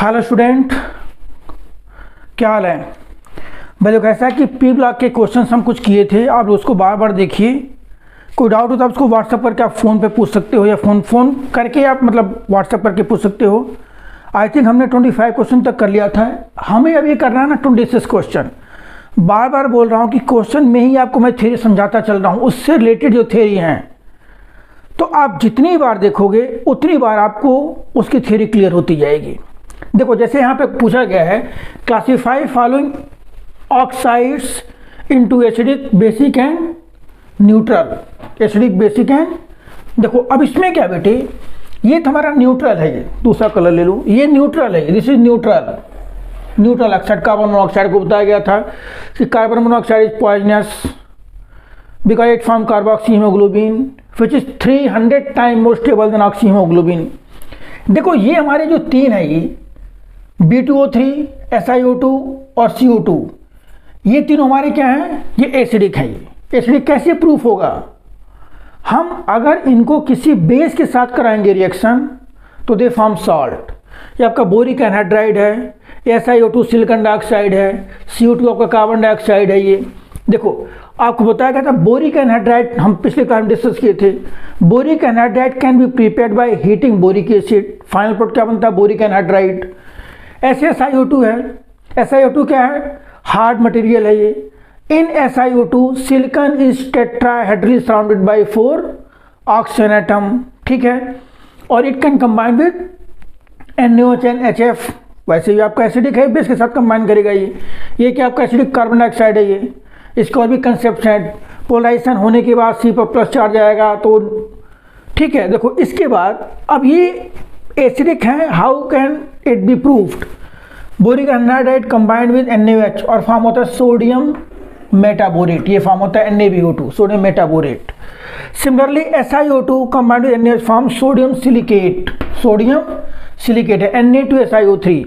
Hello student, क्या हाल है। भाई कैसा है कि पी ब्लॉक के क्वेश्चंस हम कुछ किए थे, आप उसको बार बार देखिए। कोई डाउट हो तो आप उसको व्हाट्सअप करके आप फ़ोन पे पूछ सकते हो, या फ़ोन करके आप मतलब व्हाट्सअप करके पूछ सकते हो। आई थिंक हमने 25 क्वेश्चन तक कर लिया था। हमें अब ये करना है ना 26 क्वेश्चन। बार बार बोल रहा हूँ कि क्वेश्चन में ही आपको मैं थ्योरी समझाता चल रहा हूँ, उससे रिलेटेड जो थ्योरी हैं, तो आप जितनी बार देखोगे उतनी बार आपको उसकी थ्योरी क्लियर होती जाएगी। देखो जैसे यहाँ पे पूछा गया है, classify following oxides into acidic, basic and neutral. Acidic, basic and, देखो अब इसमें क्या बेटे, ये तुम्हारा न्यूट्रल है। ये दूसरा कलर ले लो, ये न्यूट्रल है, this is neutral. Neutral oxide, carbon monoxide को बताया गया था कि carbon monoxide is poisonous because it form carboxy haemoglobin which is 300 time more stable than oxy haemoglobin. देखो ये हमारे जो तीन है, ये B2O3, SiO2 और CO2, ये तीनों हमारे क्या हैं, ये एसिडिक है। ये एसिडिक कैसे प्रूफ होगा, हम अगर इनको किसी बेस के साथ कराएंगे रिएक्शन तो दे फॉर्म सॉल्ट। ये आपका बोरिक एनहाइड्राइड है, SiO2 सिलिकॉन डाइऑक्साइड है, CO2 आपका कार्बन डाइऑक्साइड है। ये देखो आपको बताया गया था बोरिक एनहाइड्राइड, हम पिछले क्लास में डिस्कस किए थे। Boric anhydride can be prepared by heating boric acid, final product क्या बनता है, बोरिक एनहाइड्राइड। ऐसे SiO2 है, SiO2 क्या है, हार्ड मटेरियल है। ये इन SiO2 silicon is tetrahedrally surrounded by 4 oxygen atom, ठीक है, और it can combine with NaOH and HF। वैसे भी आपका एसिडिक है, बेस के साथ कंबाइन करेगा। ये क्या आपका एसिडिक कार्बन डाइऑक्साइड है। ये इसका और भी कंसेप्ट है, पोलराइजेशन होने के बाद C पर प्लस चार्ज आएगा, तो ठीक है। देखो इसके बाद अब ये एसिडिक है, how can it be proved. Boric anhydride combined with NaOH और फॉर्म होता है सोडियम मेटाबोरेट, ये फॉर्म होता है NaBO2, sodium metaborate. Similarly SiO2 combined with NaOH form sodium silicate, sodium silicate है Na2SiO3,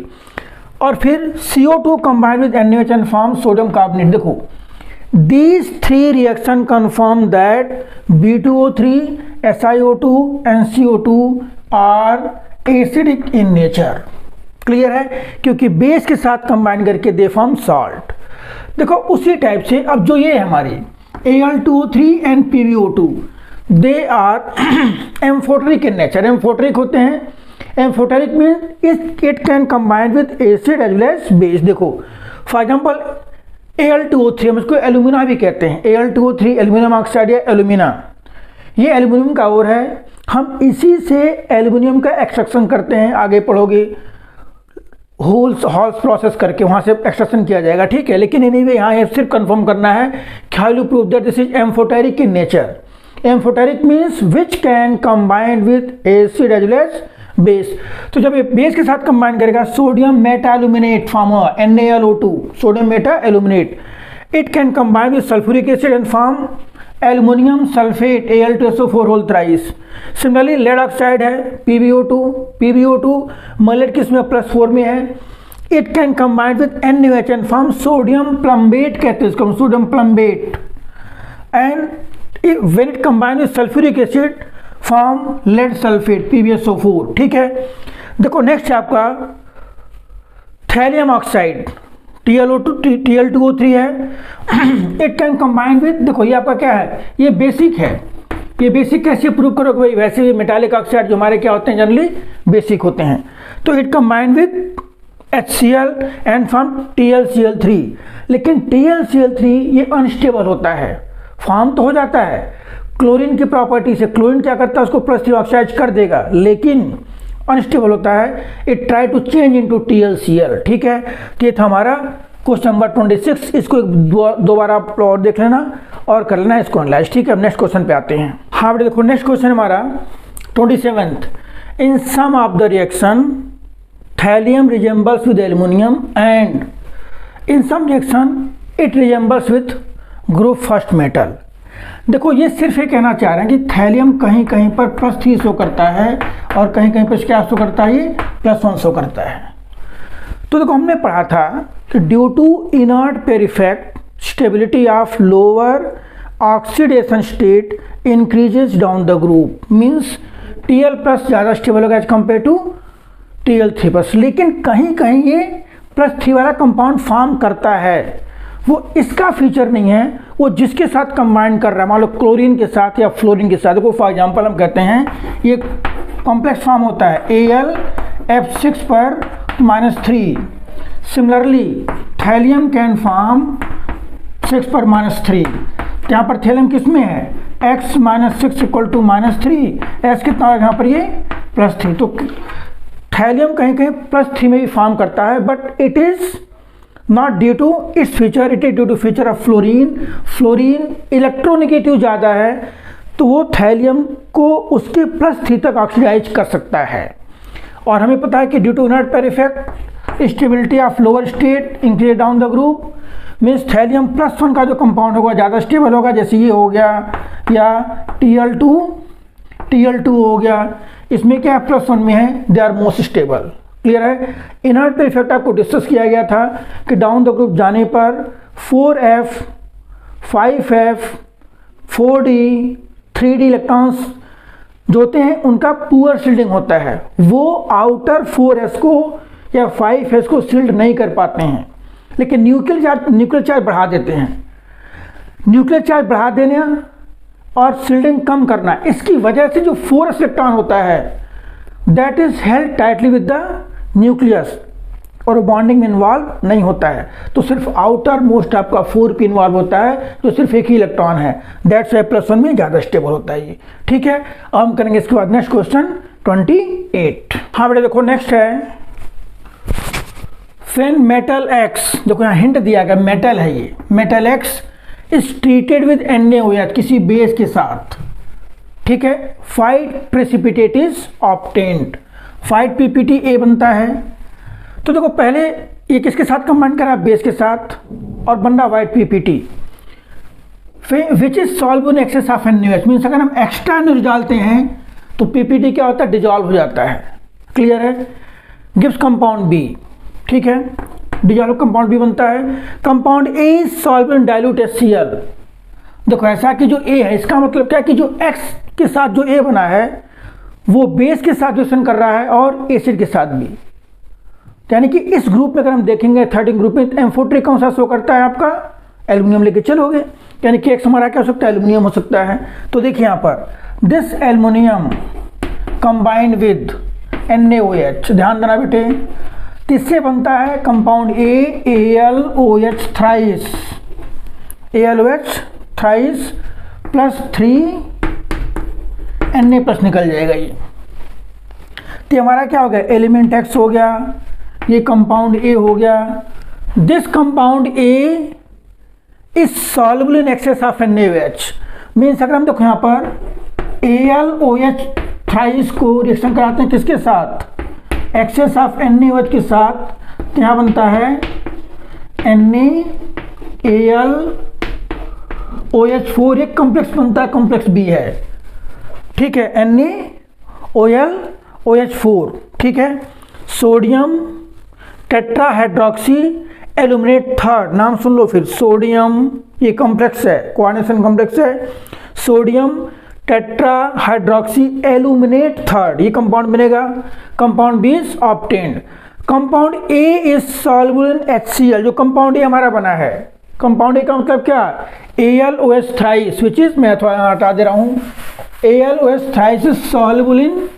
और फिर CO2 combined with NaOH and form sodium carbonate. देखो these three reaction confirm that B2O3, SiO2 and CO2 are acidic in nature। Clear है, क्योंकि base के साथ combine करके they form salt. देखो उसी टाइप से अब जो ये हमारी Al2O3 and PbO2, they are amphoteric in nature. Amphoteric होते हैं, amphoteric mean it can combine with acid as well as base. देखो फॉर एग्जाम्पल Al2O3, हम इसको एल्यूमिना भी कहते हैं। Al2O3 एल्यूमिनियम ऑक्साइड या एल्यूमिना, ये एल्यूमिनियम का ओर है। हम इसी से एल्यूमिनियम का एक्सट्रैक्शन करते हैं, आगे पढ़ोगे हॉल्स प्रोसेस करके वहाँ से एक्सट्रैक्शन किया जाएगा, ठीक है। लेकिन एनीवे यहाँ सिर्फ कंफर्म करना है, how you prove that this is amphoteric in nature. Amphoteric means which can combine with acid as well as base. तो जब ये बेस के साथ कंबाइन करेगा, सोडियम मेटा एल्यूमिनेट फॉर्म हुआ NaLO2, sodium meta aluminate. It can combine with sulphuric acid and form aluminium sulphate Al2SO4 whole thrice. Similarly lead oxide है PbO2 मलेट किसमें, +4 में है। It can combine with NaOH and form sodium plumbate, कहते हैं इसको sodium plumbate. And when it combine with sulphuric acid form lead sulphate PbSO4, ठीक है। देखो नेक्स्ट है आपका थैलियम ऑक्साइड, Tl2O3 है। इट कैन कंबाइन विद, देखो ये आपका क्या है, ये बेसिक है। ये बेसिक कैसे प्रूव करोगे भाई, वैसे भी मेटालिक ऑक्साइड जो हमारे क्या होते हैं, जनरली बेसिक होते हैं। तो it combine with HCl and from TlCl3। लेकिन TlCl3 ये अनस्टेबल होता है, फॉर्म तो हो जाता है क्लोरीन की प्रॉपर्टी से। क्लोरीन क्या करता है, उसको +3 ऑक्साइड कर देगा, लेकिन अनस्टेबल होता है। It try to change into TlCl, ठीक है। तो ये था हमारा क्वेश्चन नंबर 26। इसको दोबारा आप और देख लेना और कर लेना इसको एनालाइज, ठीक है। अब नेक्स्ट क्वेश्चन पे आते हैं। हाँ बेटे देखो नेक्स्ट क्वेश्चन हमारा 27th। In some of the reaction thallium resembles with aluminium and in some reaction it resembles with group first metal. देखो ये सिर्फ ये कहना चाह रहे हैं कि थैलियम कहीं कहीं पर +3 शो करता है और कहीं कहीं पर क्या शो करता है, ये +1 शो करता है। तो देखो हमने पढ़ा था कि due to inert pair effect stability of lower oxidation state increases down the group, means Tl+ ज़्यादा स्टेबल होगा एज कम्पेयर टू Tl3+, लेकिन कहीं कहीं ये +3 वाला कंपाउंड फॉर्म करता है, वो इसका फीचर नहीं है, वो जिसके साथ कंबाइन कर रहा है, मान लो क्लोरीन के साथ या फ्लोरीन के साथ। देखो फॉर एग्जांपल हम कहते हैं ये कॉम्प्लेक्स फॉर्म होता है AlF6 पर -3। सिमिलरली थैलियम कैन फॉर्म 6 पर -3। यहाँ पर थैलियम किस में है, x - 6 = -3, s कितना है यहाँ पर ये +3। तो थैलियम कहीं कहीं +3 में भी फॉर्म करता है, but it is not due to its feature, it is due to feature of fluorine. Fluorine electronegative ज़्यादा है, तो वो थैलियम को उसके +3 तक ऑक्सीडाइज कर सकता है। और हमें पता है कि due to inert pair effect stability of lower state increase down the group, means thallium +1 का जो कंपाउंड होगा ज़्यादा स्टेबल होगा, जैसे ये हो गया या Tl2 हो गया, इसमें क्या +1 में है, they are most stable. Clear है। इनर्ट पेयर इफेक्ट आपको डिस्कस किया गया था कि डाउन द ग्रुप जाने पर 4f 5f 4d 3d electrons जो होते हैं उनका पुअर शील्डिंग होता है, वो आउटर 4s को या 5s को शील्ड नहीं कर पाते हैं, लेकिन न्यूक्लियर चार्ज बढ़ा देते हैं। न्यूक्लियर चार्ज बढ़ा देना और शील्डिंग कम करना, इसकी वजह से जो 4s इलेक्ट्रॉन होता है that is held tightly with the nucleus और बॉन्डिंग में इन्वॉल्व नहीं होता है, तो सिर्फ आउटर मोस्ट आपका 4p इन्वॉल्व होता है, जो सिर्फ एक ही इलेक्ट्रॉन है, दैट्स वाई +1 में ज़्यादा स्टेबल होता है ये। ठीक है, अब हम करेंगे इसके बाद नेक्स्ट क्वेश्चन 28। हाँ बेटा देखो नेक्स्ट है व्हेन मेटल X, देखो यहाँ हिंट दिया गया मेटल है ये, metal X is treated with NaOH किसी बेस के साथ, ठीक है, 5 प्रेसिपिटेट इज ऑब्टेन्ड, 5 PPTA बनता है। तो देखो पहले ये किसके साथ कंबाइन करा, बेस के साथ, और बन रहा white PPT which is solve in excess of NaOH, means अगर हम एक्स्ट्रा NaOH डालते हैं तो PPT क्या होता है, डिजॉल्व हो जाता है। क्लियर है। गिव्स कंपाउंड B, ठीक है, डिजॉल्व कंपाउंड B बनता है। Compound A is solve in dilute HCl। देखो ऐसा कि जो A है इसका मतलब क्या कि जो X के साथ जो A बना है वो बेस के साथ रिएक्शन कर रहा है और एसिड के साथ भी, यानी कि इस ग्रुप में अगर हम देखेंगे 13 ग्रुप में M4 कौन सा शो करता है आपका, एल्यूमिनियम लेके चलोगे, यानी कि X हमारा क्या हो सकता है, एल्यूमिनियम हो सकता है। तो देखिए यहाँ पर this aluminium combined with NaOH, ध्यान देना बेटे, किससे बनता है, compound A AlOH thrice, AlOH thrice +3 Na+ निकल जाएगा ये। तो हमारा क्या हो गया, एलिमेंट X हो गया, ये कंपाउंड A हो गया। This compound A is soluble in excess of NaOH, means अगर हम देखो यहाँ पर AlOH थ्राइस को रिएक्शन कराते हैं किसके साथ, एक्सेस ऑफ NaOH के साथ, तो यहाँ बनता है NaAlOH4, एक कॉम्प्लेक्स बनता है, कॉम्प्लेक्स B है, ठीक है, NaOlOH4, ठीक है। सोडियम टेट्राहाइड्रोक्सी एल्यूमिनेट थर्ड, नाम सुन लो फिर, सोडियम ये कॉम्प्लेक्स है, कोऑर्डिनेशन कॉम्प्लेक्स है, सोडियम टेट्राहाइड्रोक्सी एल्यूमिनेट थर्ड, ये कंपाउंड बनेगा, compound B is obtained. Compound A is soluble in HCl, जो कंपाउंड A हमारा बना है, कंपाउंड A का मतलब क्या, AlOH थ्राइस, विच इज, मैं थोड़ा हटा दे रहा हूँ, AlOH thrice is soluble in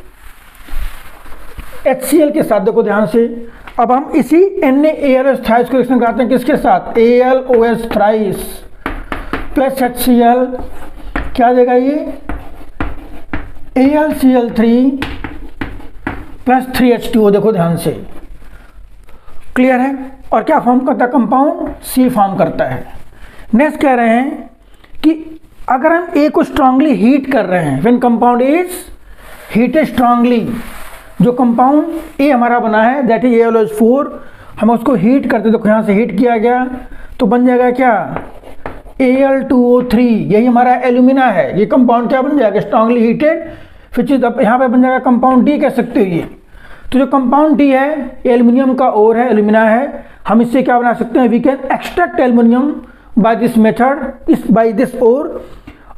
HCl के साथ। देखो ध्यान से, अब हम इसी NaAlOH थ्राइस को रिएक्शन कराते हैं किसके साथ, AlOH थ्राइस प्लस HCl, क्या देगा ये, AlCl3 प्लस 3H2O। देखो ध्यान से, क्लियर है। और क्या फॉर्म करता है, कंपाउंड C फॉर्म करता है। नेक्स्ट कह रहे हैं कि अगर हम A को स्ट्रांगली हीट कर रहे हैं, when compound is heated strongly, जो कंपाउंड A हमारा बना है दैट इज AlOH4, हम उसको हीट करते, देखो यहाँ से हीट किया गया तो बन जाएगा क्या, Al2O3, यही हमारा एल्यूमिना है, ये कंपाउंड क्या बन जाएगा, स्ट्रांगली हीटेड, फिर यहाँ पे बन जाएगा कंपाउंड D, कह सकते हो ये। तो जो कंपाउंड D है एल्यूमिनियम का ओर है, एल्यूमिना है, हम इससे क्या बना सकते हैं, we can extract aluminium by this method, by this ore,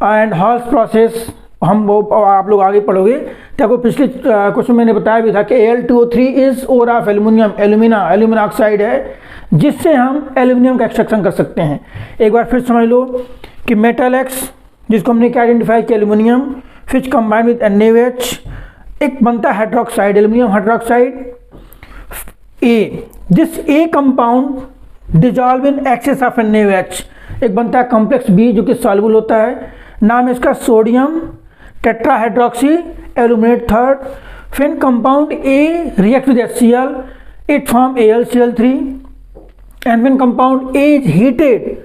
and Hall's process हम वो आप लोग आगे पढ़ोगे तो आपको पिछले क्वेश्चन मैंने बताया भी था कि Al2O3 is ore of aluminium, alumina oxide है जिससे हम एल्यूमिनियम का एक्सट्रैक्शन कर सकते हैं। एक बार फिर समझ लो कि मेटल एक्स जिसको हमने क्या आइडेंटिफाई किया एल्यूमिनियम, फिर कंबाइंड विद NaOH एक बनता है hydroxide, aluminium hydroxide A. This A compound dissolve in excess of NaOH, एक बनता है कॉम्प्लेक्स बी जो कि सॉल्युबल होता है, नाम है इसका सोडियम टेट्राहाइड्रोक्सी एल्यूमिनेट थर्ड। फिर compound A react with HCl, it form AlCl3 and when compound A is heated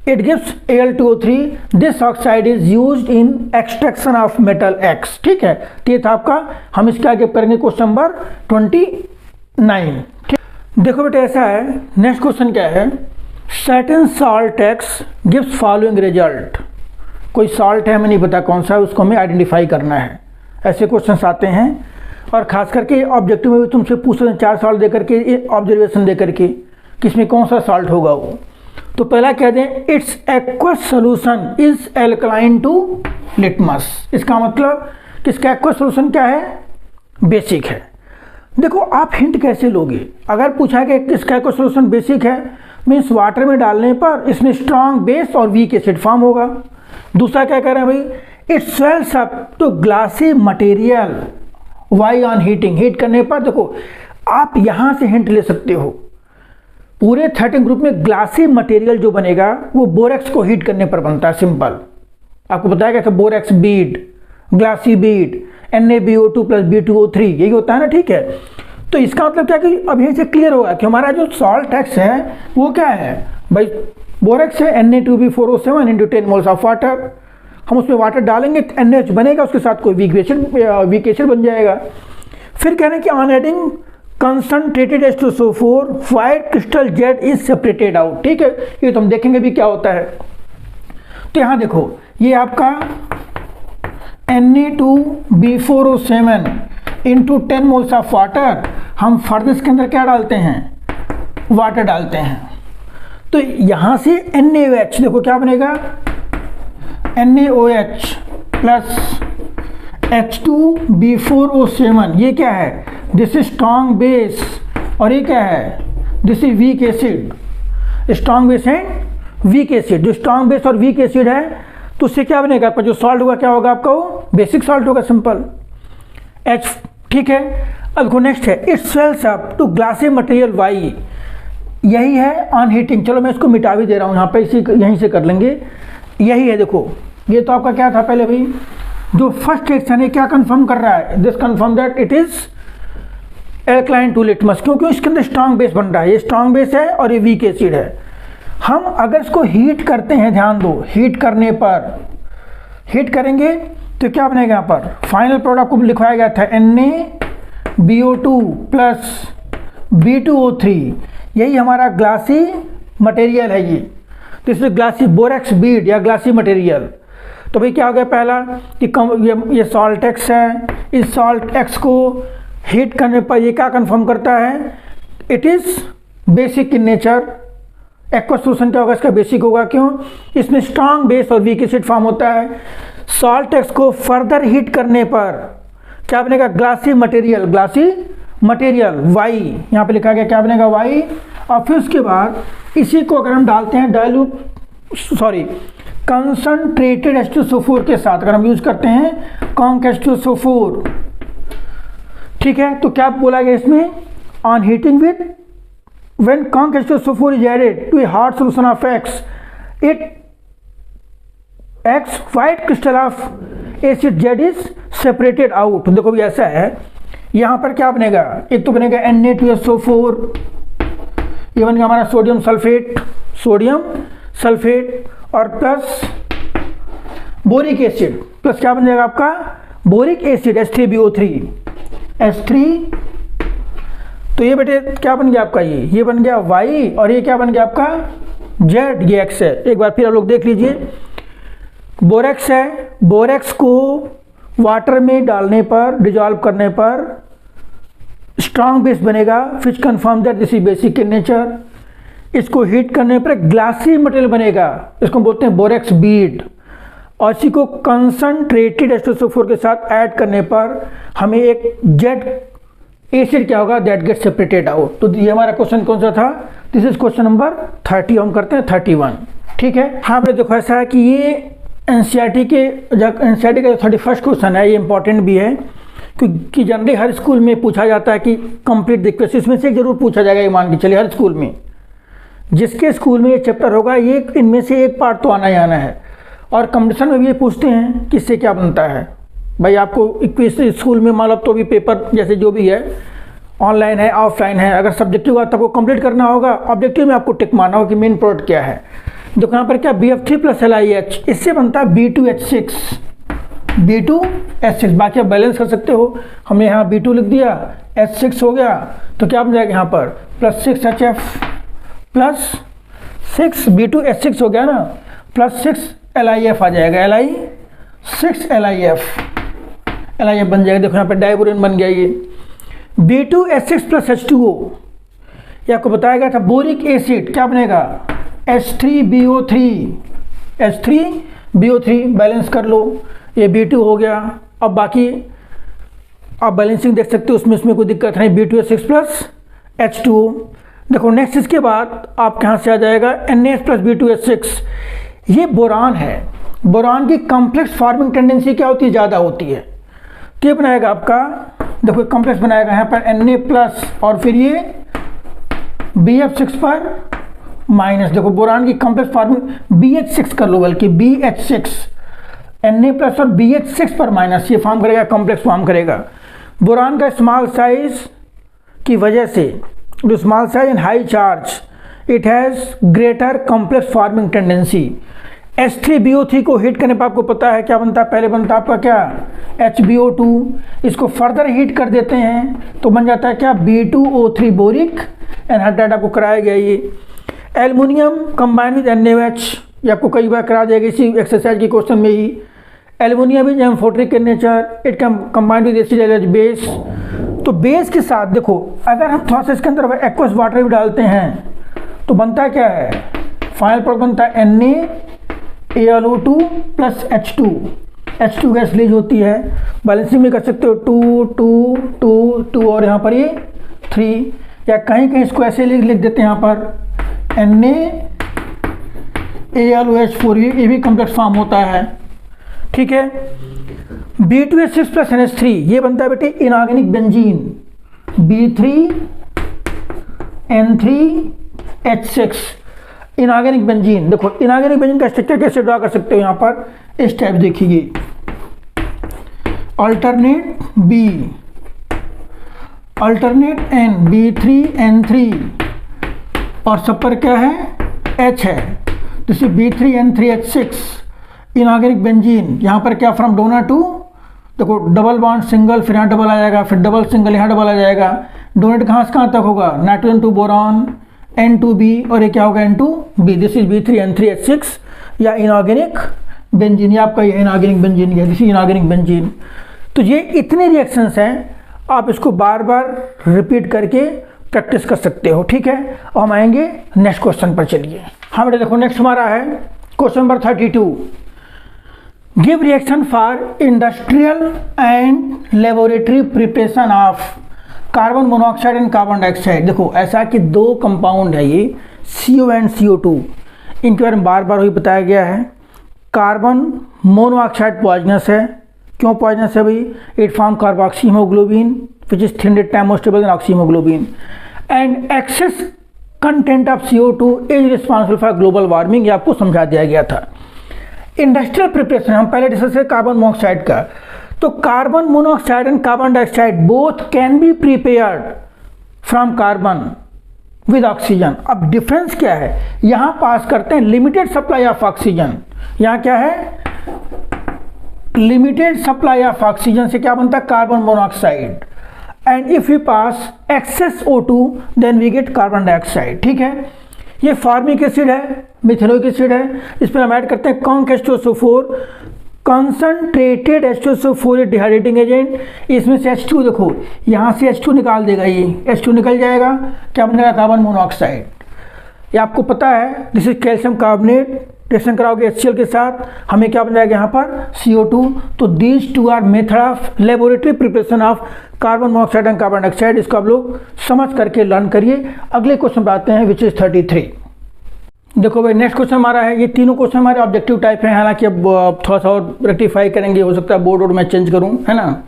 it gives Al2O3. this oxide is used in extraction of metal X। ठीक है, तो ये था आपका, हम इसके आगे करेंगे क्वेश्चन नंबर 29। ठीक, देखो बेटा ऐसा है, नेक्स्ट क्वेश्चन क्या है, certain salt X gives following result। कोई सॉल्ट है, हमें नहीं पता कौन सा है, उसको हमें आइडेंटिफाई करना है। ऐसे क्वेश्चंस आते हैं और खास करके ऑब्जेक्टिव में भी तुमसे पूछ सकते हैं 4 सॉल्ट दे करके, ऑब्जर्वेशन दे करके किसमें कौन सा सॉल्ट होगा वो। तो पहला कह दें its aqueous solution is alkaline to litmus, इसका मतलब कि इसका एक्वस सोल्यूशन क्या है, बेसिक है। देखो आप हिंट कैसे लोगे, अगर पूछा कि इसका एक्वस सोल्यूशन बेसिक है मीन्स वाटर में डालने पर इसमें स्ट्रॉन्ग बेस और वीक एसिड फॉर्म होगा। दूसरा क्या कह रहे हैं भाई, it swells up to glassy material why on heating, heat करने पर। देखो आप यहाँ से हिंट ले सकते हो, पूरे 13 ग्रुप में ग्लासी मटेरियल जो बनेगा वो बोरेक्स को हीट करने पर बनता है, सिंपल। आपको बताया गया था borax bead, glassy bead, NaBO2 plus B2O3 यही होता है ना, ठीक है। तो इसका मतलब क्या कि अब यहीं से क्लियर होगा कि हमारा जो सॉल्ट एक्स है वो क्या है भाई, बोरेक्स है Na2B4O7 into 10 moles of water. हम उसमें वाटर डालेंगे तो NaOH बनेगा, उसके साथ कोई वीक एसिड बन जाएगा। फिर कह रहे हैं कि on adding concentrated H2SO4 white crystal Z is separated out. ठीक है, ये तो हम देखेंगे भी क्या होता है। तो यहाँ देखो ये आपका Na2B4O7 into 10 moles of water, हम फर्दर इसके अंदर क्या डालते हैं, वाटर डालते हैं। तो यहाँ से NaOH देखो क्या बनेगा, NaOH प्लस H2B4O7, ये क्या है, दिस इज स्ट्रॉन्ग बेस, और ये क्या है, this is weak acid. Strong base and weak acid, जो स्ट्रॉन्ग बेस और वीक एसिड है तो उससे क्या बनेगा आपका, जो सॉल्ट होगा क्या होगा आपका, वो बेसिक सॉल्ट होगा, सिंपल H। ठीक है, अब देखो नेक्स्ट है, it swells up to glassy material why, यही है ऑन हीटिंग। चलो मैं इसको मिटा भी दे रहा हूँ यहाँ पे, इसी यहीं से कर लेंगे, यही है। देखो ये तो आपका क्या था पहले भाई, जो फर्स्ट रिएक्शन है क्या कंफर्म कर रहा है, this confirm that it is alkaline to litmus, क्योंकि इसके अंदर स्ट्रॉन्ग बेस बन रहा है, ये स्ट्रॉन्ग बेस है और ये वीक एसिड है। हम अगर इसको हीट करते हैं, ध्यान दो, हीट करने पर, हीट करेंगे तो क्या बनेगा, यहाँ पर फाइनल प्रोडक्ट को लिखवाया गया था NaBO2 प्लस B2O3, यही हमारा ग्लासी मटेरियल है ये। तो इसमें ग्लासी बोरेक्स बीड या ग्लासी मटेरियल। तो भाई क्या हो गया, पहला कि ये सॉल्ट एक्स है, इस सॉल्ट एक्स को हीट करने पर ये क्या कंफर्म करता है, it is basic in nature. Aqueous solution क्या होगा, इसका बेसिक होगा, क्यों, इसमें स्ट्रॉन्ग बेस और वीक एसिड फॉर्म होता है। सॉल्ट एक्स को फर्दर हीट करने पर क्या बनेगा, ग्लासी मटेरियल वाई, यहाँ पे लिखा गया क्या बनेगा, वाई। और फिर उसके बाद इसी को अगर हम डालते हैं कंसंट्रेटेड H2SO4 के साथ, अगर हम यूज करते हैं कॉन्क H2SO4, ठीक है, तो क्या बोला गया इसमें, on heating with when conc H2SO4 is added to a hard solution of X, white crystal of acid Z is separated out। तो देखो भी ऐसा है, यहाँ पर क्या बनेगा, एक तो बनेगा Na2SO4, ये बनेगा हमारा सोडियम सल्फेट और प्लस बोरिक एसिड, प्लस क्या बन जाएगा आपका बोरिक एसिड H3BO3। तो ये बेटे क्या बन गया आपका, ये बन गया Y, और ये क्या बन गया आपका Z, ये X है। एक बार फिर आप लोग देख लीजिए, बोरेक्स है, बोरेक्स को वाटर में डालने पर, डिजॉल्व करने पर स्ट्रॉन्ग बेस बनेगा, Fitch confirm that this is basic in nature. इसको हीट करने पर ग्लासी मटेरियल बनेगा, इसको बोलते हैं बोरेक्स बीड। और इसी को कंसंट्रेटेड H2SO4 के साथ ऐड करने पर हमें एक जेड एसिड क्या होगा, दैट गेट सेपरेटेड आउट। तो ये हमारा क्वेश्चन कौन सा था, दिस इज क्वेश्चन नंबर 30। हम करते हैं 31, ठीक है। हाँ हमने देखो ऐसा है कि ये एनसीईआरटी का 31st क्वेश्चन है, ये इंपॉर्टेंट भी है क्योंकि जनरली हर स्कूल में पूछा जाता है कि कंप्लीट द क्वेश्चन, इसमें से जरूर पूछा जाएगा, ये मान के चलिए हर स्कूल में जिसके स्कूल में ये चैप्टर होगा ये इनमें से एक पार्ट तो आना ही आना है। और कंपटीशन में भी ये पूछते हैं कि इससे क्या बनता है। भाई आपको स्कूल में मान लो तो भी पेपर जैसे जो भी है ऑनलाइन है ऑफलाइन है, अगर सब्जेक्टिव हुआ तो आपको कंप्लीट करना होगा, ऑब्जेक्टिव में आपको टिक मारना होगा कि मेन प्रोडक्ट क्या है। देखो यहाँ पर क्या BF3 + LiH, इससे बनता है B2H6, B2H6। बाकी आप बैलेंस कर सकते हो, हमने यहाँ B2 लिख दिया, H6 हो गया, तो क्या बन जाएगा यहाँ पर +6HF +6 B2H6 हो गया ना, +6 LiF आ जाएगा, Li6 LiF बन जाएगा। देखो यहाँ पर डाइबोरेन बन गया ये B2H6 + H2O। ये आपको बताया गया था बोरिक एसिड क्या बनेगा, H3BO3 बैलेंस कर लो, ये B2 हो गया। अब बाकी आप बैलेंसिंग देख सकते हो, उसमें कोई दिक्कत नहीं, B2H6 + H2O। देखो नेक्स्ट इसके बाद आप कहाँ से आ जाएगा NaH + B2H6, ये बोरान है। बोरान की कॉम्प्लेक्स फॉर्मिंग टेंडेंसी क्या होती है, ज़्यादा होती है। तो ये बनाएगा आपका, देखो कॉम्प्लेक्स बनाएगा यहाँ पर Na+ और फिर ये BF6 पर माइनस। देखो बोरान की कॉम्प्लेक्स फॉर्मिंग BH6 कर लो, बल्कि BH6 Na+ और BH6 पर माइनस, ये फॉर्म करेगा, कॉम्प्लेक्स फॉर्म करेगा। बोरान का स्मॉल साइज की वजह से, जो small size and high charge, it has greater complex forming tendency. H3BO3 को हीट करने पर आपको पता है क्या बनता है, पहले बनता है आपका क्या HbO2, इसको फर्दर हीट कर देते हैं तो बन जाता है क्या B2O3 बोरिक एनहाइड्राइड, आपको कराया गया ये। एल्युमिनियम कंबाइन विद NaOH, ये आपको कई बार करा दिया इसी एक्सरसाइज के क्वेश्चन में ही। Aluminium is amphoteric in nature, it can combine with acid base. तो बेस के साथ देखो अगर हम थोड़ा सा इसके अंदर एक्वस वाटर भी डालते हैं तो बनता क्या है, फाइनल प्रोडक्ट बनता है NaAlO2 + H2 गैस रिलीज होती है। बैलेंसिंग में कर सकते हो 2 2 2 2 और यहाँ पर ये 3, या कहीं कहीं इसको ऐसे लिख देते हैं यहाँ पर NaAlOH4, ये भी कॉम्प्लेक्स फॉर्म होता है, ठीक है। B2H6 + NH3, ये बनता है बेटे inorganic benzene, B3N3H6 inorganic benzene. देखो इनऑर्गेनिक बेंजीन का स्ट्रक्चर कैसे ड्रा कर सकते हो, यहाँ पर इस टाइप देखिए, अल्टरनेट N B3N3 और सब पर क्या है H है, जैसे B3N3H6 इनऑर्गेनिक बेंजीन। यहाँ पर क्या फ्रॉम डोनर टू, देखो डबल बॉन्ड सिंगल, फिर यहाँ डबल आ जाएगा, फिर डबल सिंगल, यहाँ डबल आ जाएगा। डोनेट कहाँ से कहाँ तक होगा, नाइट्रोजन टू बोरॉन N2B, और ये क्या होगा N2B। दिस इज B3N3H6 या इनऑर्गेनिक बेंजीन, या आपका ये इनऑर्गेनिक बेंजीन है, दिस इज इनऑर्गेनिक बेंजीन। तो ये इतने रिएक्शंस हैं, आप इसको बार बार रिपीट करके प्रैक्टिस कर सकते हो, ठीक है। और हम आएंगे नेक्स्ट क्वेश्चन पर, चलिए। हाँ बेटा देखो नेक्स्ट हमारा है question number 32। Give reaction for industrial and laboratory preparation of carbon monoxide and carbon dioxide. देखो ऐसा कि दो कंपाउंड है ये CO एंड CO2, इनके बारे में बार बार वही बताया गया है। कार्बन मोनोऑक्साइड पॉइजनस है, क्यों पॉइजनस है भाई, it form carboxy haemoglobin which is 300 time more stable than oxy haemoglobin, and excess content of CO2 is responsible for global warming, ये आपको समझा दिया गया था। इंडस्ट्रियल प्रिपरेशन हम पहले डिस्कस करें कार्बन मोनोऑक्साइड का, तो carbon monoxide and carbon dioxide both can be prepared from carbon with oxygen. अब डिफरेंस क्या है, यहाँ पास करते हैं लिमिटेड सप्लाई ऑफ ऑक्सीजन, यहाँ क्या है लिमिटेड सप्लाई ऑफ ऑक्सीजन से क्या बनता है carbon monoxide, and if you pass excess O2 then we get carbon dioxide, ठीक है। ये फॉर्मिक एसिड है, मिथेनोइक एसिड है, इस पर हम ऐड करते हैं conc H2SO4, concentrated H2SO4 dehydrating agent, इसमें से H2 देखो यहाँ से H2 निकाल देगा, ये H2 निकल जाएगा, क्या बनेगा कार्बन मोनोऑक्साइड। ये आपको पता है, this is calcium carbonate reaction कराओगे HCl के साथ, हमें क्या बन जाएगा यहाँ पर CO2। तो these two are method of laboratory preparation of carbon monoxide and carbon dioxide. इसको आप लोग समझ करके लर्न करिए। अगले क्वेश्चन पर आते हैं, विच इज 33। देखो भाई, नेक्स्ट क्वेश्चन हमारा है, ये तीनों क्वेश्चन हमारे ऑब्जेक्टिव टाइप हैं, हालांकि अब थोड़ा सा और रेक्टिफाई करेंगे, हो सकता है बोर्ड में चेंज करूं, है ना।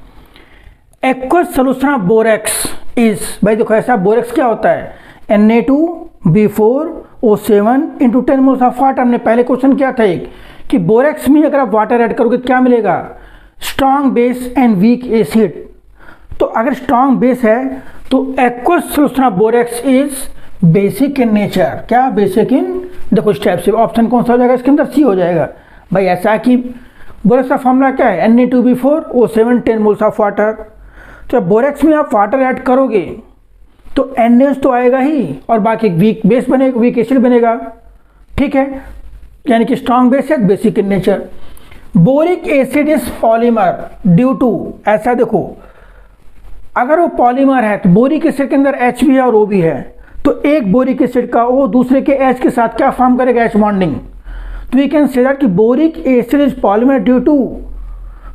Aqueous solution of borax is, भाई देखो ऐसा, बोरेक्स क्या होता है, Na2B4O7 into 10 moles of water. हमने पहले क्वेश्चन किया था एक, कि बोरेक्स में अगर आप वाटर ऐड करोगे तो क्या मिलेगा, strong base and weak acid. तो अगर स्ट्रॉन्ग बेस है तो aqueous solution of borax is basic in nature. क्या बेसिक इन, देखो इस टाइप से ऑप्शन कौन सा हो जाएगा इसके अंदर, सी हो जाएगा। भाई ऐसा कि बोरेक्स का फॉर्मूला क्या है, Na2B4O7 10 मोल्स ऑफ वाटर। तो बोरेक्स में आप वाटर ऐड करोगे तो NH तो आएगा ही, और बाकी वीक बेस बनेगा, वीक एसिड बनेगा, ठीक है, यानी कि स्ट्रॉन्ग बेस है, basic in nature. Boric acid is polymer due to, ऐसा देखो अगर वो पॉलीमर है तो बोरिक एसिड के अंदर H भी है और O भी है, तो एक बोरिक एसिड का O दूसरे के H के साथ क्या फॉर्म करेगा, H बॉन्डिंग। तो वी कैन से दैट कि boric acid is polymer due to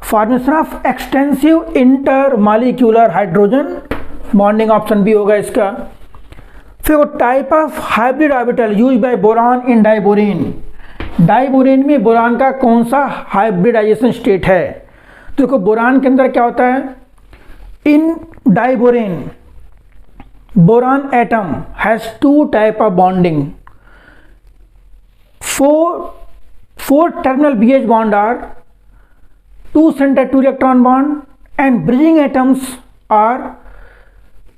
formation of extensive intermolecular hydrogen bonding, option B होगा इसका। फिर वो type of hybrid orbital use by boron in diborane, diborane में boron का कौन सा हाइब्रिडाइजेशन स्टेट है। तो देखो बोरान के अंदर क्या होता है, in diborane boron atom has 2 type of bonding, 4 terminal BH bond are 2 centre 2 electron bond, and bridging atoms are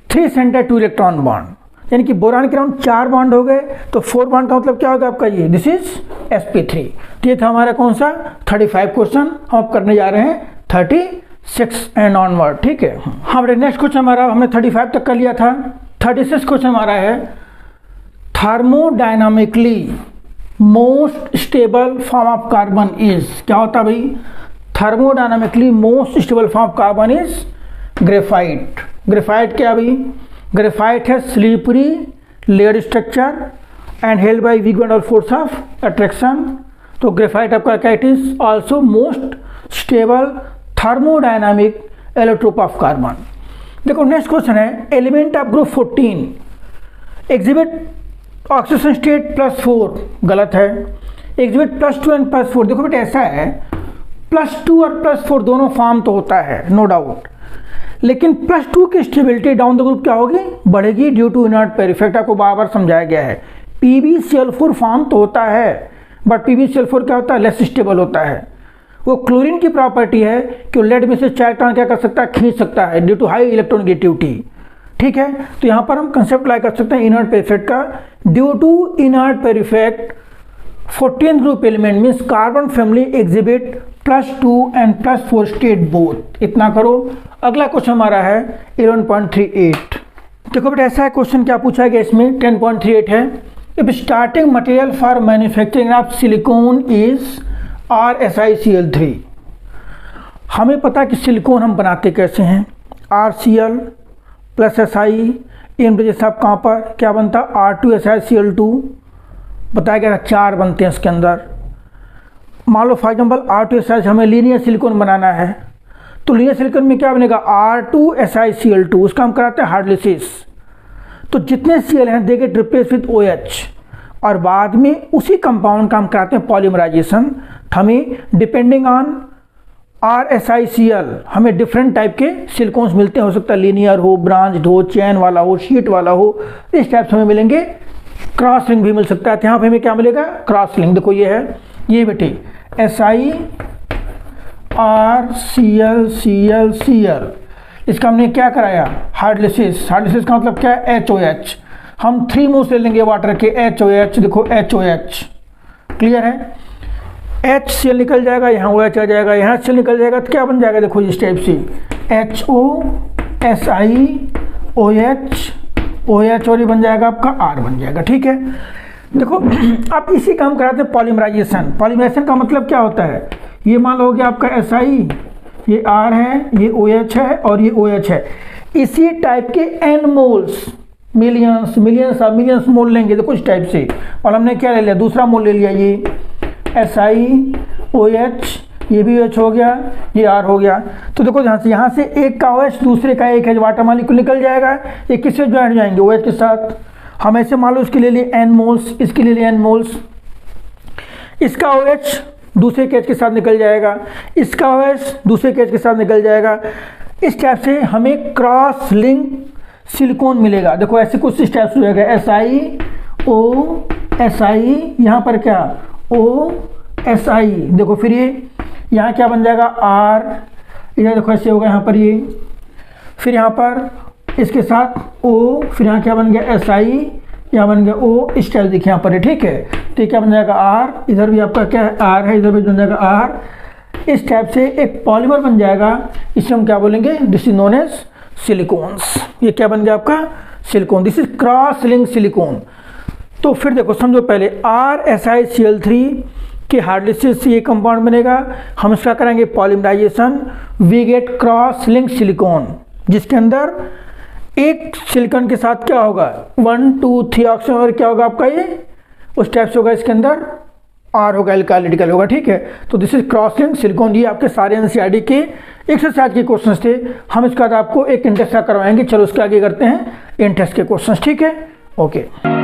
3 centre 2 electron bond. यानी कि बोरान के अराउंड 4 बॉन्ड हो गए, तो 4 बॉन्ड का मतलब क्या होगा आपका, ये दिस इज sp3। तो ये था हमारा कौन सा 35 क्वेश्चन, हम अब करने जा रहे हैं 36 एंड ऑनवर्ड, ठीक है। हमारे नेक्स्ट क्वेश्चन हमारा, हमने 35 तक कर लिया था। 36 क्वेश्चन हमारा है, thermodynamically most stable form of carbon is, क्या होता है भाई, thermodynamically most stable form of carbon is graphite. Graphite क्या भाई, ग्रेफाइट है slippery layer structure and held by weak bond force of attraction. तो ग्रेफाइट आपका क्या, it is also most stable thermodynamic allotrope of carbon. देखो next question है, element of group 14 exhibit oxygen state +4, गलत है, एग्जिबिट +2 एंड +4। देखो बेटा ऐसा है, +2 और +4 दोनों फॉर्म तो होता है, नो डाउट, लेकिन +2 की स्टेबिलिटी डाउन द ग्रुप क्या होगी, बढ़ेगी due to inert pair effect. आपको बार बार समझाया गया है। PbCl4 फॉर्म तो होता है, बट PbCl4 क्या होता है, लेस स्टेबल होता है। वो क्लोरीन की प्रॉपर्टी है कि लेड में से 4 इलेक्ट्रॉन क्या कर सकता है, खींच सकता है ड्यू टू हाई इलेक्ट्रोनेगेटिविटी, ठीक है। तो यहाँ पर हम कंसेप्ट अप्लाई कर सकते हैं इनर्ट पेयर इफेक्ट का। Due to inert pair effect 14th group element means carbon family exhibit +2 and +4 state both. इतना करो। अगला क्वेश्चन हमारा है 11.38। देखो बेटा ऐसा है क्वेश्चन, क्या पूछा गया इसमें, 10.38 है, if starting material for manufacturing of silicon is RSiCl3। हमें पता है कि सिलिकॉन हम बनाते कैसे हैं, RCl + Si इन वजह से आप कहाँ पर क्या बनता है, R2SiCl2 बताया गया था, 4 बनते हैं इसके अंदर। मान लो फॉर एग्जाम्पल R2SiC हमें लीनियर सिलिकॉन बनाना है, तो लीनियर सिलिकॉन में क्या बनेगा, R2SiCl2, उसका हम कराते हैं हाइड्रोलिसिस। तो जितने Cl हैं they get replace with OH, और बाद में उसी कंपाउंड का हम कराते हैं पॉलीमराइजेशन। हमें डिपेंडिंग ऑन RSiCl हमें डिफरेंट टाइप के सिलिकॉन्स मिलते हैं, हो सकता है लीनियर हो, ब्रांच्ड हो, चैन वाला हो, शीट वाला हो, इस टाइप से हमें मिलेंगे। क्रॉस लिंक भी मिल सकता है, यहाँ पे हमें क्या मिलेगा, क्रॉस लिंक। देखो ये है, ये बेटे Si RCl इसका हमने क्या कराया, हाइड्रोलिसिस। हाइड्रोलिसिस का मतलब क्या है, HOH। हम 3 मोल्स ले लेंगे वाटर के, HOH, देखो HOH, क्लियर है। HCl निकल जाएगा, यहाँ OH आ जाएगा, यहाँ HCl निकल जाएगा, तो क्या बन जाएगा, देखो इस टाइप से HOSiOH और ये बन जाएगा आपका R बन जाएगा, ठीक है। देखो आप इसी काम कराते हैं पॉलीमराइजेशन। पॉलीमराइजेशन का मतलब क्या होता है, ये मान लो हो गया आपका Si, ये R है, ये OH है और ये OH है। इसी टाइप के n मोल्स, मिलियंस मोल लेंगे, देखो इस टाइप से। और हमने क्या ले लिया, दूसरा मोल ले लिया, ये SiOH, ये भी OH हो गया, ये R हो गया। तो देखो यहाँ से एक का OH दूसरे का एक है, वाटर मॉलिक्यूल निकल जाएगा, ये किससे ज्वाइन हो जाएंगे, OH के साथ। हम ऐसे मान लो इसके ले लिए N मोल्स, इसके ले लिए N मोल्स, इसका OH दूसरे के H के साथ निकल जाएगा, इसका OH दूसरे के H के साथ निकल जाएगा। इस टाइप से हमें क्रॉस लिंक सिलिकॉन मिलेगा। देखो ऐसे कुछ स्टेप्स हो जाएगा, SiO, यहाँ पर क्या OSi, देखो फिर ये यहाँ क्या बन जाएगा R, इधर देखो ऐसे होगा यहाँ पर ये, फिर यहाँ पर इसके साथ O, फिर यहाँ क्या बन गया Si, यहाँ बन गया O, इस टाइप देखिए यहाँ पर है, ठीक है। तो ये क्या बन जाएगा R, इधर भी आपका क्या है R है, इधर भी बन जाएगा R। इस टाइप से एक पॉलीमर बन जाएगा, इसे हम क्या बोलेंगे, this is known as silicones. ये क्या बन गया आपका silicon, this is cross link silicon. तो फिर देखो समझो पहले RSiCl3 के हाइड्रोलिसिस से ये कंपाउंड बनेगा, हम इसका करेंगे polymerisation, we get cross link silicon, जिसके अंदर एक सिलिकॉन के साथ क्या होगा 1 2 3 ऑक्सीजन और क्या होगा आपका ये उस टाइप से होगा, इसके अंदर R होगा, एल्काइलिटिकल होगा, ठीक है। तो this is cross link silicon. ये आपके सारे NCERT के एक्सरसाइज के क्वेश्चंस थे। हम इसके बाद आपको एक इंटेस्ट का करवाएंगे। चलो उसके आगे करते हैं इंटेस्ट के क्वेश्चंस, ठीक है, ओके।